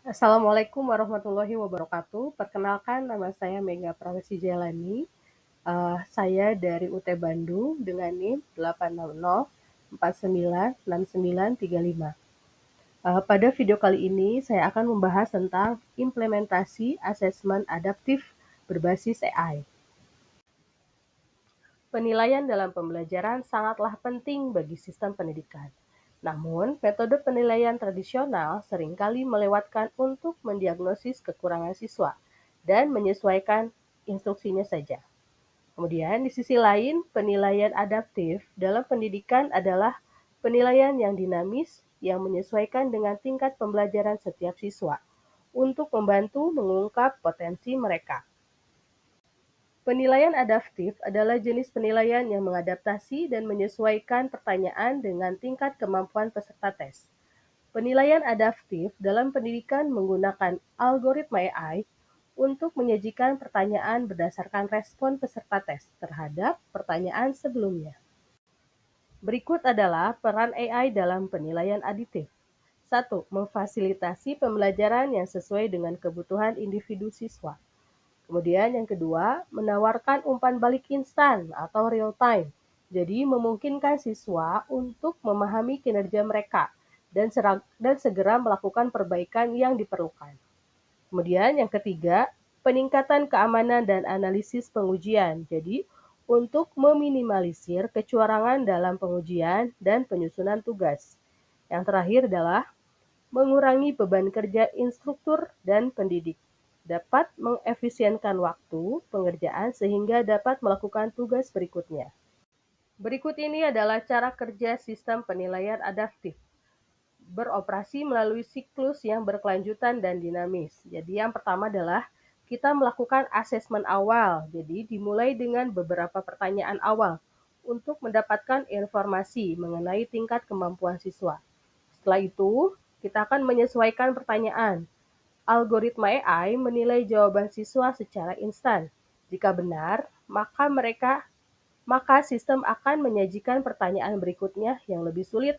Assalamualaikum warahmatullahi wabarakatuh. Perkenalkan nama saya Mega Prawesi Jailani. Saya dari UT Bandung dengan NIM 800496935. Pada video kali ini saya akan membahas tentang implementasi asesmen adaptif berbasis AI. Penilaian dalam pembelajaran sangatlah penting bagi sistem pendidikan. Namun, metode penilaian tradisional seringkali melewatkan untuk mendiagnosis kekurangan siswa dan menyesuaikan instruksinya saja. Kemudian, di sisi lain, penilaian adaptif dalam pendidikan adalah penilaian yang dinamis yang menyesuaikan dengan tingkat pembelajaran setiap siswa untuk membantu mengungkap potensi mereka. Penilaian adaptif adalah jenis penilaian yang mengadaptasi dan menyesuaikan pertanyaan dengan tingkat kemampuan peserta tes. Penilaian adaptif dalam pendidikan menggunakan algoritma AI untuk menyajikan pertanyaan berdasarkan respon peserta tes terhadap pertanyaan sebelumnya. Berikut adalah peran AI dalam penilaian aditif. 1. Memfasilitasi pembelajaran yang sesuai dengan kebutuhan individu siswa. Kemudian yang kedua, menawarkan umpan balik instan atau real time. Jadi memungkinkan siswa untuk memahami kinerja mereka dan segera melakukan perbaikan yang diperlukan. Kemudian yang ketiga, peningkatan keamanan dan analisis pengujian. Jadi untuk meminimalisir kecurangan dalam pengujian dan penyusunan tugas. Yang terakhir adalah mengurangi beban kerja instruktur dan pendidik, dapat mengefisienkan waktu pengerjaan sehingga dapat melakukan tugas berikutnya. Berikut ini adalah cara kerja sistem penilaian adaptif. Beroperasi melalui siklus yang berkelanjutan dan dinamis. Jadi yang pertama adalah kita melakukan asesmen awal. Jadi dimulai dengan beberapa pertanyaan awal untuk mendapatkan informasi mengenai tingkat kemampuan siswa. Setelah itu, kita akan menyesuaikan pertanyaan. Algoritma AI menilai jawaban siswa secara instan. Jika benar, maka sistem akan menyajikan pertanyaan berikutnya yang lebih sulit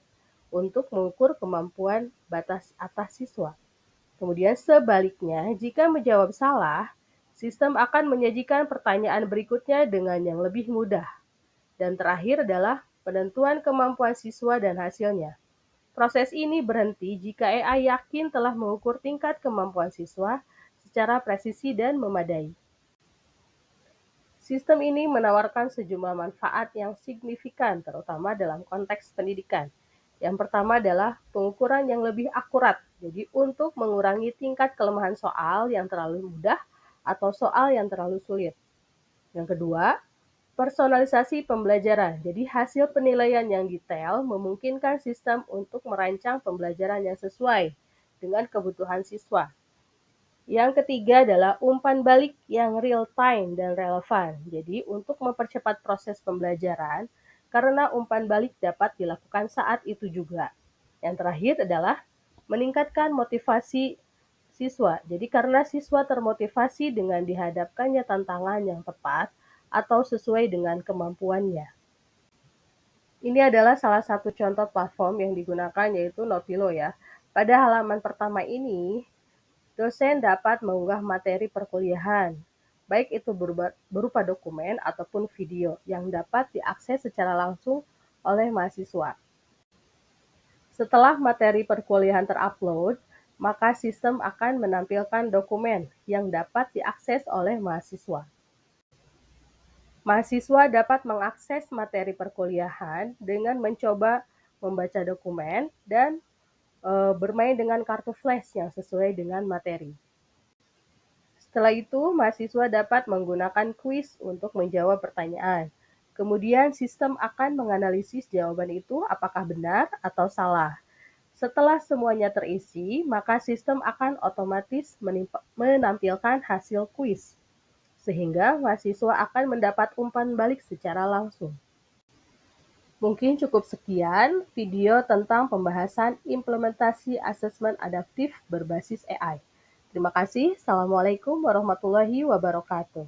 untuk mengukur kemampuan batas atas siswa. Kemudian sebaliknya, jika menjawab salah, sistem akan menyajikan pertanyaan berikutnya dengan yang lebih mudah. Dan terakhir adalah penentuan kemampuan siswa dan hasilnya. Proses ini berhenti jika AI yakin telah mengukur tingkat kemampuan siswa secara presisi dan memadai. Sistem ini menawarkan sejumlah manfaat yang signifikan, terutama dalam konteks pendidikan. Yang pertama adalah pengukuran yang lebih akurat, jadi untuk mengurangi tingkat kelemahan soal yang terlalu mudah atau soal yang terlalu sulit. Yang kedua, personalisasi pembelajaran. Jadi hasil penilaian yang detail memungkinkan sistem untuk merancang pembelajaran yang sesuai dengan kebutuhan siswa. Yang ketiga adalah umpan balik yang real time dan relevan. Jadi untuk mempercepat proses pembelajaran, karena umpan balik dapat dilakukan saat itu juga. Yang terakhir adalah meningkatkan motivasi siswa. Jadi karena siswa termotivasi dengan dihadapkannya tantangan yang tepat atau sesuai dengan kemampuannya. Ini adalah salah satu contoh platform yang digunakan yaitu Notilo ya. Pada halaman pertama ini, dosen dapat mengunggah materi perkuliahan, baik itu berupa dokumen ataupun video yang dapat diakses secara langsung oleh mahasiswa. Setelah materi perkuliahan terupload, maka sistem akan menampilkan dokumen yang dapat diakses oleh mahasiswa. Mahasiswa dapat mengakses materi perkuliahan dengan mencoba membaca dokumen dan bermain dengan kartu flash yang sesuai dengan materi. Setelah itu, mahasiswa dapat menggunakan kuis untuk menjawab pertanyaan. Kemudian sistem akan menganalisis jawaban itu apakah benar atau salah. Setelah semuanya terisi, maka sistem akan otomatis menampilkan hasil kuis, sehingga mahasiswa akan mendapat umpan balik secara langsung. Mungkin cukup sekian video tentang pembahasan implementasi asesmen adaptif berbasis AI. Terima kasih. Assalamualaikum warahmatullahi wabarakatuh.